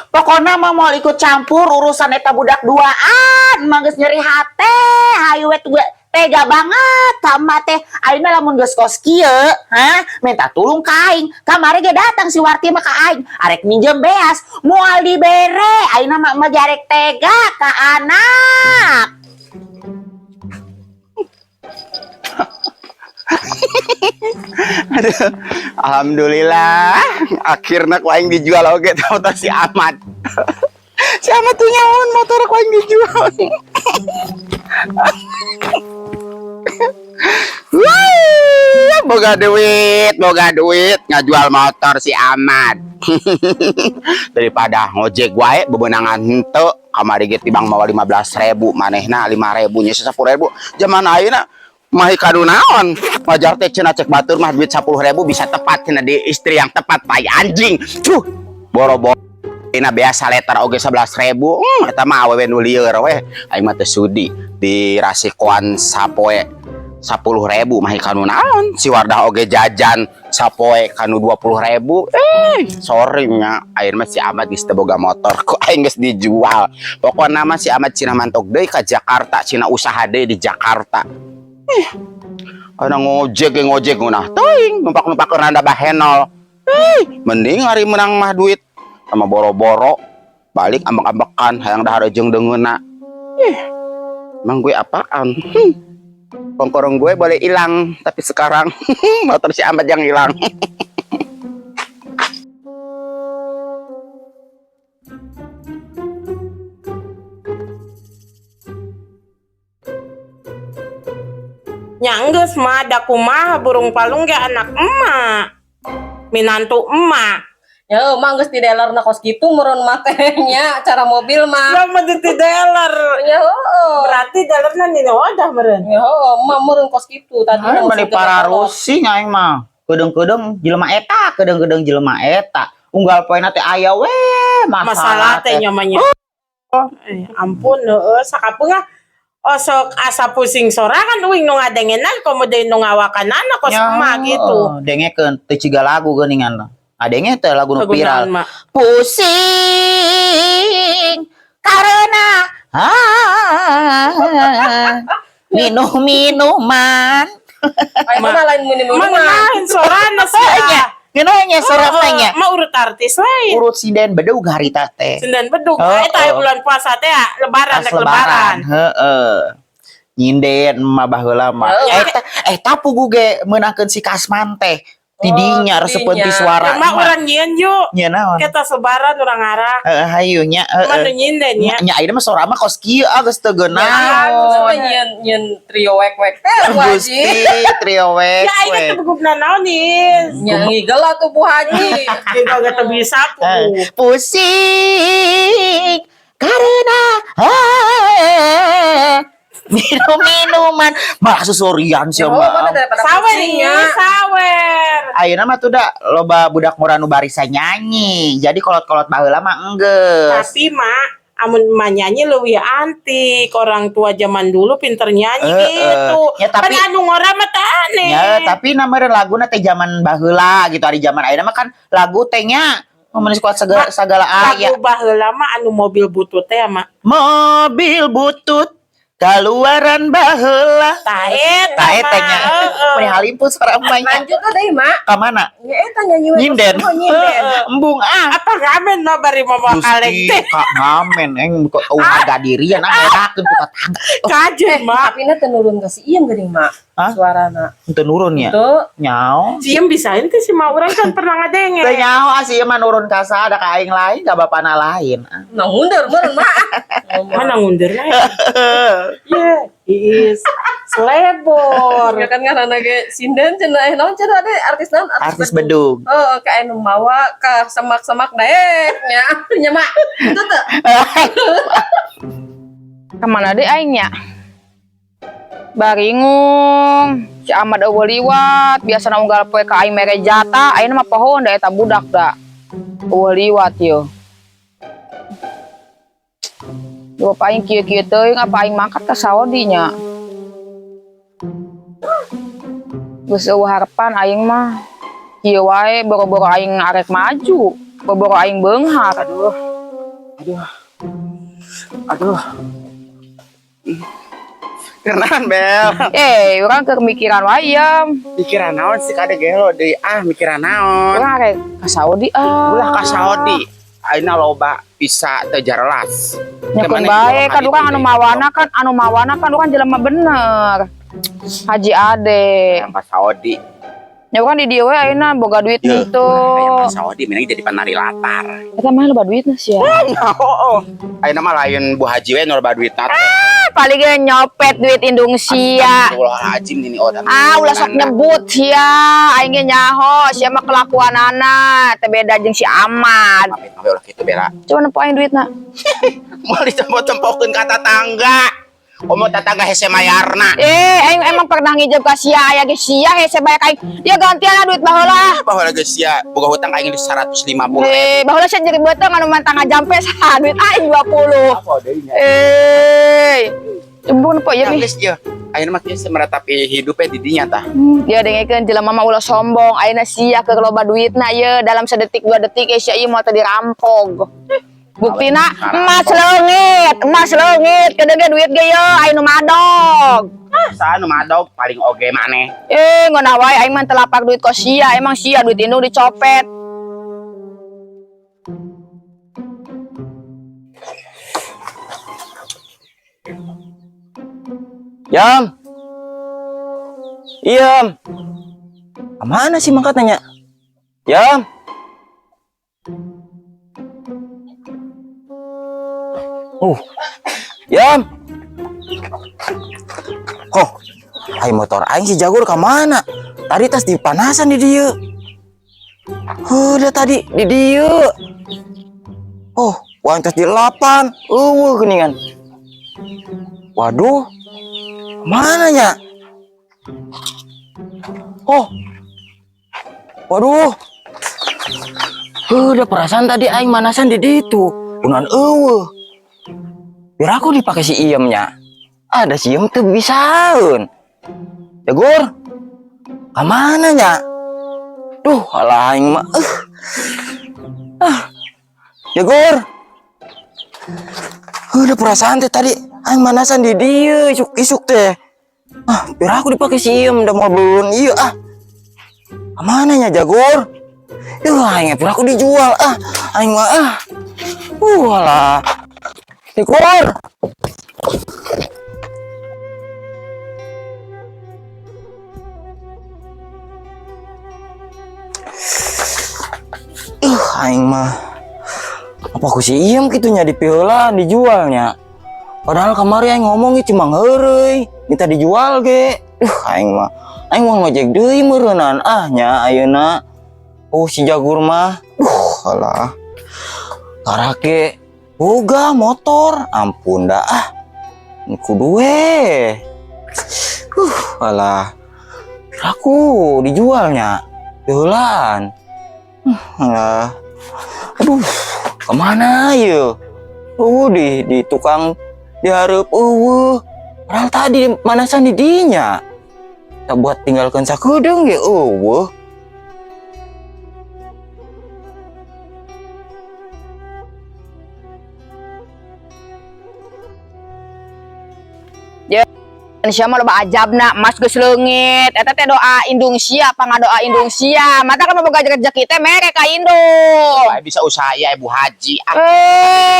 Pokoknya mah mau ikut campur urusan eta budak duaan, mangges nyeri hate, hayu we tega banget sama teh. Ayeuna lamun geus kos kieu, minta tulung ka aing. Kamari ge datang si Warti mah ka aing, arek minjem beas, moal dibere. Ayeuna mah jarek tega ka anak. Aduh, alhamdulillah akhirnya ku aing dijual oge tau si Ahmad. Si Ahmad tuh nyaon motor ku aing dijual. Wah, boga duit ngajual motor si Ahmad. Daripada ngojek wae bebenangan henteu kamari ge tibang mawa 15.000 manehna 5.000 nya 10.000. Zaman ayeuna mah kadu naon ngajar teh cenah cek batur mah duit 10.000 bisa tepat cenah di istri yang tepat tai anjing. Boro-boro ina biasa letter oge 11.000. Eta mah awewe nu lieur we. Aing mah teu sudi dirasikoan sapoe 10.000 mah kanu naon. Si Wardah oge jajan sapoe kanu 20.000. Sorry nya ayeuna mah si Ahmad geus teu boga motor ku aing geus dijual. Pokona mah si Ahmad cenah mantok deui ka Jakarta, cenah usaha deui di Jakarta. Ada ngojek ngunah teuing numpak randa bahenol. Mending hari menang mah duit sama boro-boro balik ambek-ambekan hayang dahar jeung deungeuna. Emang gue apaan? Kongkorong gue boleh hilang tapi sekarang motor si Ahmad yang hilang. Nyanggeus mah da kumaha burung palung ge anak emak. Minantu emak. Ya, emang geus di dealer na kos kitu meureun matenya cara mobil mah. Sama di dealer. Ya, heueuh. Berarti dealerna di wadah meureun. Ya, heueuh, emang meureun kos kitu tadi. Aing bari pararusing aing mah. Kedeung-kedeung jelema eta, unggal poena teh aya we Masalah teh nyamanya. Ampun heueuh sakapeungah osok asa pusing sorangan uing nu ngadengenan komo deui nu ngawakanana kos emak gitu. Dengekeun teu ciga lagu geuningan. Adenge teh lagu nu viral. Pusing karena minum-minuman. Ayo mah lain minuman. Lain sorana sia. Ngeunanya sorotanya. Mah urut artis lain. Urut sinden bedug harita teh. Sinden bedug. Eta bulan puasa teh lebaran. Heeh. Nyinden mah baheula mah. Eta pugu ge meunangkeun si Kasman teh. Tidinya resepeun ti suara. Mah urang nyieun yuk. Nya naon? Kita sebaran urang ngarak. Hayu nya. Mah nyinden nya. Nya ayeuna mah sora mah kos kieu geus teu geunah. Nyen trio wek-wek teh Gusti trio wek. Ya aing teh begupna naon nih. ngigel atuh Bu Haji. Kita gak bisa pusing karena minum-minuman mah susurian sih mah. Sawer. Ayeuna mah tuh da loba budak murah nu barisa nyanyi. Jadi kolot-kolot baheula mah enggeus. Tapi mak amun nyanyi leuwih antik, orang tua zaman dulu pinter nyanyi gitu. Ya, tapi kan anu ngora mah teh aneh. Ya, tapi namanya laguna teh zaman baheula gitu, ari zaman ayeuna mah kan lagu teh nya memenuhi kuat segala aya. Lagu baheula mah anu mobil butut teh mah. Mobil butut kaluaran baheula. Tah eta nya. Meni halimpun suara emaknya. Lanjut deui mak. Ka mana? Ya eta nyanyi we. Nyinden. Embung Apa ngamen mah bari mah kaleng teh. Kak ngamen kok harga dirian ngerakeun ku tetangga. Kajen mak. Tapi na teu nurun ka si Iem geuning mak. Suarana. Henteu nurun nya. Nyao. Siem bisa ente si mah urang kan pernah ngadenge. Teu nyao asih mah nurun ka sada ka aing lain ka bapana lain. Nah mundur meureun mak. Mana ngundur lah. Yeah, is selebor. Ya kan ngaranna ge sinden cenah naon cenah ade artis naon artis bedug. Heeh, ka anu mawa ka semak-semak daek nya. Nya mak. Itu teh. Kemana deh aingnya? Baringung, si Ahmad eueuh liwat, biasana unggal poe ka aing mere jata, ayeuna mah pohon da eta budak da. Eueuh liwat yeuh. Duh paing kieu-kieu teuing apa aing mangkat ka Saudi nya. Geus eueuh harepan aing mah. Kieu wae boro-boro aing arek maju, boro-boro aing beunghar. Aduh. Aduh. Kenalan Bel. Orang kemikiran wayam. Pikiran naon sih kada gelo deui mikiran naon. Orang rek ka Saudi Ulah ka Saudi. Ayeuna loba bisa teu jelas. Nyakeun bae kan urang anu mawana kan urang jelema bener. Haji Ade. Yang ka Saudi. Ya urang di dieu we ayeuna boga duit gitu. Yang ka Saudi menang jadi penari latar. Eta mah loba duitna sia. Ayeuna mah lain Bu Haji we nu loba duitna teh. Paling ge nyopet duit indung sia. Astagfirullahaladzim ini odang. Ulah sok nyebut sia, aing ge nyaho, sia mah kelakuanana teu beda jeung si Ahmad. Maaf ulah kitu Bela. Coba nempo aing duitna. Mau ditempo-tempokeun ka tetangga. Komo tetangga hese mayarna. Aing emang pernah ngijeb ka sia aya ge sia hese bae ka aing. Dia gantian duit baheula. Baheula geus sia boga hutang aing di 150. Baheula sia nyeri beuteung anu mantang ngajampe sa duit aing 20. Apa deui nya? Cembun po ya mi. Geus ieu. Ayeuna mah kieu meratapi hidupe di dinya tah. Dia dengekeun jelema mah ulah sombong, ayeuna sia keur loba duitna ieu dalam sedetik 2 detik sia ieu moal teu dirampok. Buktina emas leungit kedenge duit ge ye aya nu madog. Saha nu madog paling oge maneh. Ngeunah wae aing mah teu lapak duit ka sia, emang sia duit indung dicopet. Yam. Iyam. Kemana sih mangkatnya? Yam. Yam. Ayo motor aing si Jagur kemana? Tadi tas dipanasan di dieu. Udah tadi di dieu. Uang tas di 8. Geningan. Waduh, mana nya? Waduh, udah perasaan tadi aing manasan di ditu, unan biar aku dipakai si Iyemnya. Ada si Iyem tuh bisaun. Jagur, kemana nya? Duh, alah aing mah. Jagur, udah perasaan teh tadi aing manasan di dieu isuk-isuk teh. Biar aku dipakai si Iem udah mau belun iya Kemana nya Jagur? Aing biar aku dijual aing mah walah. Jagur. Aing mah apa ku si Iem kitunya dipiolan dijualnya. Padahal kemarin aing ngomongnya cuma heureuy, minta dijual ge. Aing mau ngojek deui meureunnan nya ayeuna. Si Jagur mah alah. Karake boga motor, ampun dah kudu we. Alah. Aku dijualnya jualan. Alah. Aduh, kemana ya? Di tukang diharap padahal tadi manasan di dinya tak buat tinggalkan sakedeung ge Sia mah loba ajabna emas geus leungit eta teh doa indung sia apa ngadoa indung sia mata kan boga rezeki teh mere ka indung Bisa usaha ya Bu Haji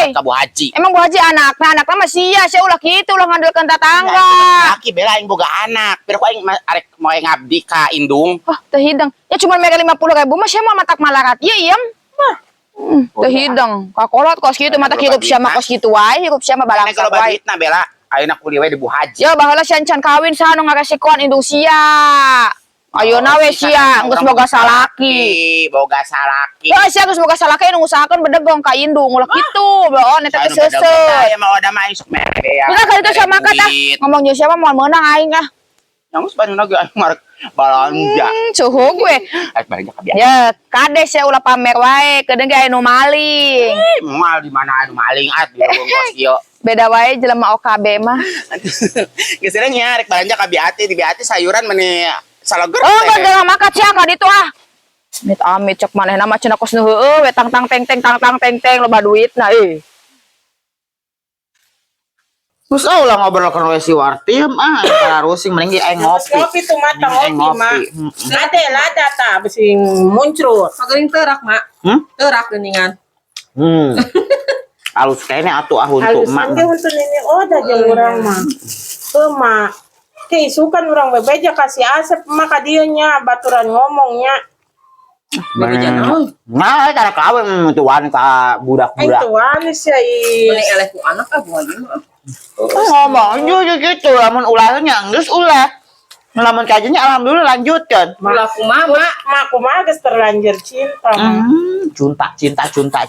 ka Bu Haji emang Bu Haji anakna mah sia ulah kitu ulah ngandelkeun tetangga laki bela aing boga anak biar ku aing arek moe ngabdi ka indung teu hidang ya cuma mere 50.000 mah sia mah matak malarat ieu iem teu hidang kakolot kos kitu mata hirup sia mah kos kitu wae hirup sia mah balangsa wae duitna bela ayeuna kuliah we di Bu Haji. Ya baheula can kawin saha nu ngaresikoan indung sia. Ayeuna we sia geus boga salaki. Boga salaki. Ya sia geus boga salaki nu ngusahakeun bedegong ka indung ulah kitu. Beon eta teh seuseut. Ya mau ada mah isuk mere ya. Udah kali teh sama kata ngomong jeung siapa moal meunang aing Yang sebenarnya ge aing marek balanja. Suhu gue. Aing balanja ka biasa. Ya kades ya ulah pamer wae kedeung ge anu maling. Moal di mana anu maling di leuweung kos ieu. Beda wae jelema OKB mah. Geus nya rek balanja ka Biati, di Biati sayuran meni saloger. Enggak makat sia ka ditu Amit cek manehna mah cenah kos nu heueuh we tang teng loba duitna Terus lah ngobrol kan we si Warti mah harus mending aing Terus ngopi. ngopi tuh mata Aing ngopi mah. ngopi. Ada lah data besing muncul. Pagering terak, Mak. Terak geuningan. Alus kayaknya atuh ahun tuh Halus mak. mangge untuk ini dah jeung urang mah. Teu mah. Keisukan urang bebeja kasih asep mah ka dieu nya baturan ngomongnya. Bebeja naon? Nah, cara kawin tuan ka Aing budak-budak. tuan sih Mending eleh ku anak Bu Haji mah. Ngomong juga gitu, lamun ulahnya geus ulah. Lamun kajinya alhamdulillah lanjutkan. Ulah kumaha, Mak. Mak kumaha geus terlanjur cinta mah.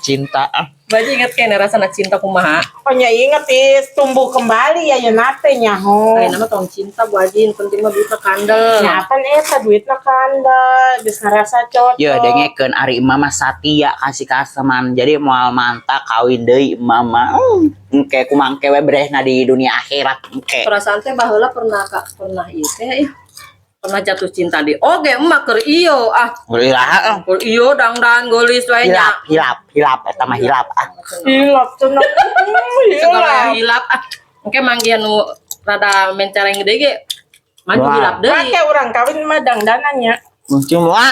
Cinta. Baji inget kene rasana cinta kumaha. Pokoknya inget is tumbuh kembali ya nate nyaho. Lain nama tong cinta Bu Haji, penting mah duitna kandel. Nyapan eta duitna kanda, geus ngarasa cocok. Ya dengekeun ari mama Satia kasih kaseman. Jadi moal manta kawin deui mama. Engke kumangke we brehna di dunia akhirat engke. Perasaan teh baheula pernah ieu teh pernah jatuh cinta di oge emak keur iyo Ulah keur iyo dangdan geulis wae nya. hilap eta mah hilap. Hilap cenah. Segala hilap engke manggian nu rada mencereng gede ge maju Wah. hilap deui. Make urang kawin mah dangdanannya. Cuma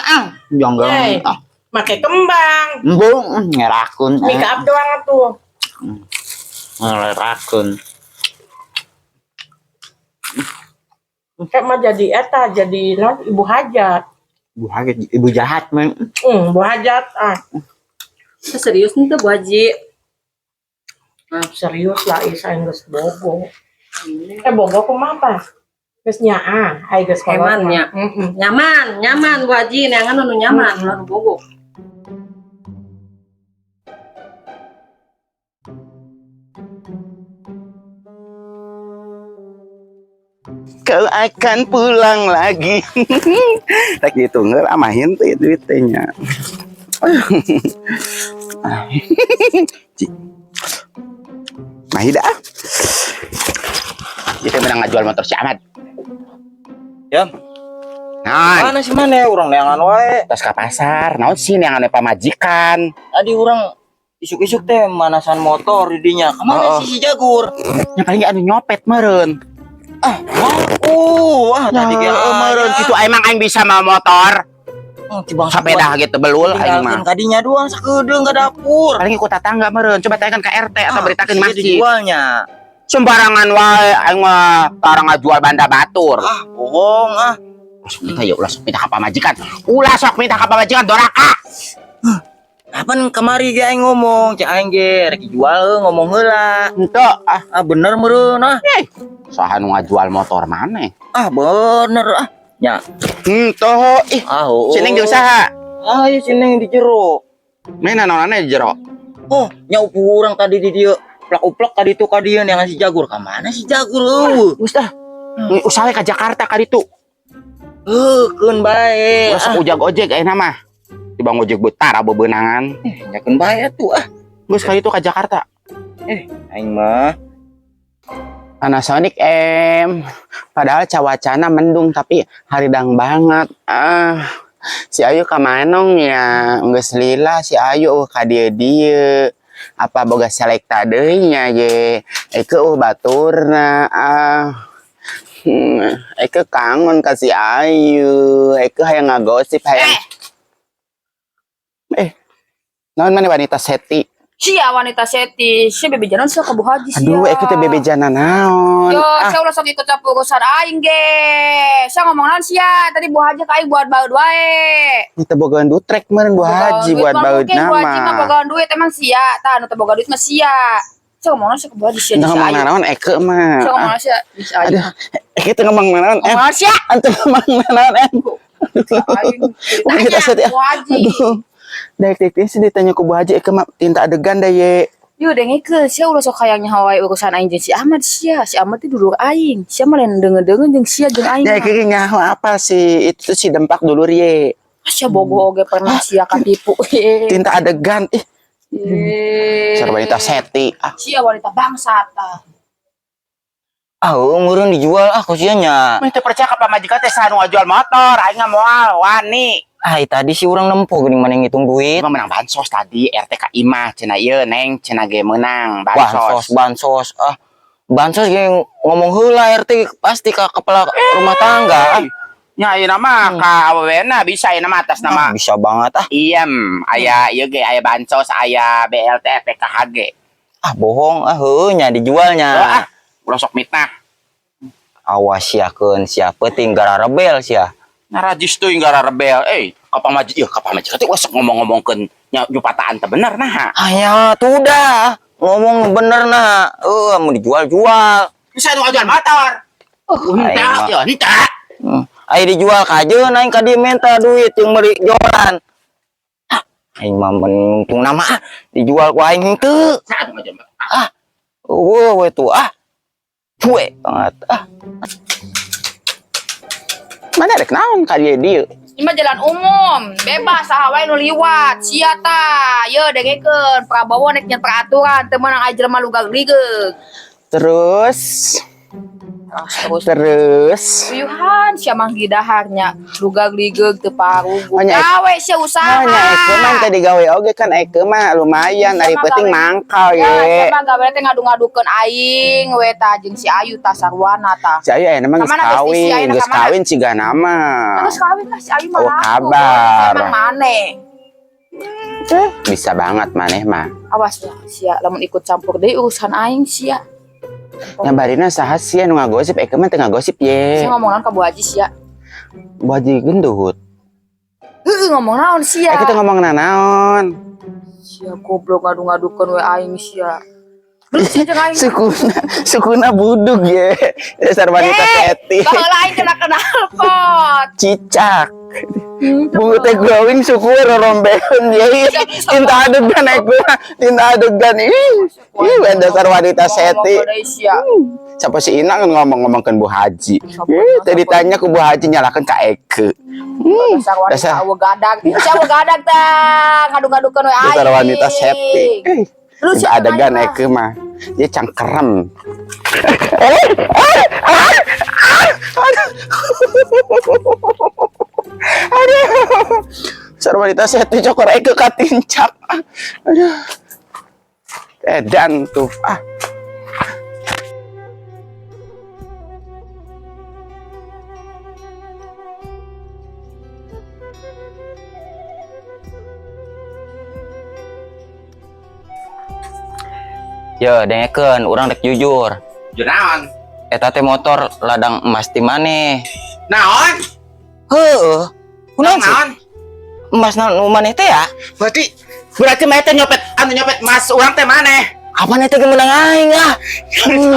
jonggong. Hey, make kembang. Embung ngerakun. Make up doang atuh. Ngerakun. Kayak mah jadi eta jadi non ibu hajat. Ibu jahat men. Ibu hajat Serius nih tuh Bu Haji. serius lah isa geus bogo. Bogo kumaha apa? Geus nyaa, ai geus Heman nya. Nyaman Bu Haji neangan anu nyaman ulah nu bogo. Kau akan pulang lagi. Tak gitu nggak amahin tuh duitnya. Mahida. Kita menang ngajual motor si Ahmad. Ya, Nah, mana sih mana orang neangan wae. tos ke pasar. Naon sih yang ane pamajikan? Tadi orang isuk-isuk teh manasan motor di dinya. Kemana sih si Jagur? Yang paling anu nyopet meren. Tadi ge Meren gitu emang aing bisa mau motor. Cibang Sepeda gitu belul aing mah. kadinya doang sakedeung ka dapur. Paling ikut tetangga meren. Coba tanyakan ke RT atau beritakeun Iya masjid. dijualnya. Sembarangan wae aing mah tarang ngajual banda batur. Bohong Sok minta ya ulah sok minta ka pamajikan. Ulah sok minta ka pamajikan doraka. Kapan kemari ge aing ngomong, cek aing ge rek jual ngomong heula. Henteu Bener meureun saha nu ngajual motor maneh. Bener nya. Henteu ih. Sineng jeung saha? Ieu sineng di jero. Mena naonana di jero. Nya urang tadi di dieu. Plak-uplak ka ditu ka dieu yang si Jagur. Ka mana si Jagur? Geus tah. Usaha ka Jakarta ka ditu. Keun bae. Ulah sok ujag ojek ayeuna mah. Tibang ojek betara bebeunangan. Nya keun bae atuh Geus ka ditu ka Jakarta. Aing mah Panasonic M. Padahal cawacana mendung tapi haridang banget. Si Ayu ka manong ya geus lila si Ayu ka dieu. Apa boga selekta deui nya ye. Eke baturna Eke kangen ka si Ayu. Eke hayang ngagosip hayang. Naon maneh wanita seti? Sia wanita seti, sia bebejanan sia ka Bu Haji sia. Aduh, Eke teh bebejana naon? Yo, saya ulah sok ikut campur urusan aing ge. Saya ngomong naon sia, tadi Bu Haji ka aing buat baeud wae. Kita bogaan dutrek meureun Bu Haji buat baeud nama. Bu Haji mah nama. bogaan duit emang sia, tah anu teh boga duit mah sia. Saya ngomong naon sia ka Bu Haji sia di Ngomong sia. naon Eke Saya mah. ngomong naon sia di sia. Aduh, Eke teh ngomong naon em. Ngomong sia. Antu ngomong naon em. Aing Kita ceritanya Bu Haji. Aduh. Dek sih ditanya ku Bu Haji Eke mah tinta adegan da ye. Yo dengeke, sia ulah sok hayang nyawa urusan aing jeung si Ahmad sia. Si Ahmad teh dulur aing. Sia mah lain deungeun jeung sia jeung aing. Ya Eke ge nyaho apa sih? Itu si dempak dulur ye. Sia bogo oge pernah sia katipu. Tinta adegan ih. Sareng wanita seti. Sia wanita bangsat tah. meureun dijual ku sia nya. Mun teu percaya ka pamajikan teh saha nu ngajual motor, aing mah moal wani. Tadi si urang nempo geuning maneh ngitung duit. Emang menang bansos tadi RT ka imah cenah ieu neng cenah ge meunang Bansos. bansos yang ngomong heula RT pasti ke kepala rumah tangga. Nya ieu nama ka awewena bisa ieu nama atas nama. Bisa banget ah. Iem, aya ieu ge aya bansos, aya BLT, PKHG. Ah bohong ah heuh nya dijualnya. Ah, ulah sok mitnah. Awas siakeun sia peuting gara rebel sia. Narajis tuh gara rebel. Kapang maji ieu kapang maji teh sok ngomong-ngomongkeun nya jupataan teh bener nah. Aya tuh dah ngomong bener nah. Mau dijual-jual. Bisa nu ngajual motor. Henteu, ya henteu. Ayo dijual kajeun aing ka dieu minta duit yang beli jualan. Aing mah mentung nama dijual ku aing teu. Saat ngajual. We tuh cuek banget Mana rek naon ka dieu? Ini mah jalan umum, bebas saha wae nu liwat. Sia tah, ye dengekeun Prabowo nek nyen peraturan teu meunang ajer mah lugag-ligeg. Terus Uyuhan sia manggi daharnya lugag-ligeg teu parugu. Hanya- Gawe sia usaha. Hanya eke mah tadi gawe oge kan eke mah lumayan dari penting mangkal Ya, ye. sia mah gawe teh ngadu-ngadukeun aing we tah jeung si Ayu tah sarwana tah. Si Ayu emang geus Kamana geus si Ayu kawin, geus kamana? kawin siga nama. Terus kawin lah si Ayu mah Oh, laku. kabar. Emang maneh. Bisa banget maneh mah. Awas ya, sia lamun ikut campur deui urusan aing sia. Nya barina saha sia nu ngagosip eke mah teu ngagosip ye. Sia ngomong naon ka Bu Haji sia. Bu Haji gendut. Heeh ngomong naon sia. Kita ngomong naon. Sia goblok ngadu-ngadukeun we aing sia. Belum sia jeung aing. Sukuna budug ye. Dasar wanita seti. Baheula aing kena kenal pot. Cicak. Bungu teh glowing suku rorombeun ye. Tinta adegan eko. Tinta adegan dasar wanita seti. Siapa si Inang ngomong-ngomongkeun Bu Haji. Tadi ditanya ku Bu Haji nyalakeun ka Eke. Dasar wanita awe gadag. Sia awe gadag tah ngadu-ngadukeun we aing. Dasar wanita seti. Lu Tinta sia adegan Eke mah. Dia cangkerem. Aduh. Dasar wanita seti cokor Eke katincak. Aduh. Edan tuh. Yo dengekeun urang rek jujur Naon? eta teh motor ladang emas ti maneh. Naon? Heueuh kunaon sih Naon? emas nu maneh teh ya Berarti mah teh nyopet mas urang teh maneh. apa nih teh menang aing ah.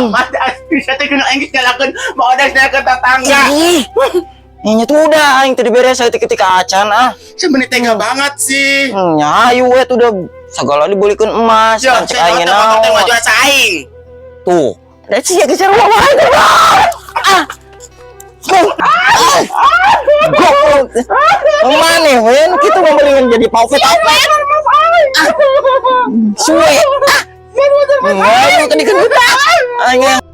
Mas bisa teh kena aing nyalakeun modas ke tetangga. Nya tuh udah aing tadi beres saya ketika acan Sebenarnya tega banget sih. nya ayu we tuh udah segala dibulikeun emas Yo, cek aing naon teh jual saing. tuh da sia geus sarua wae goblok maneh wen kitu mah mendingan jadi paupet suwe ayo tadi kan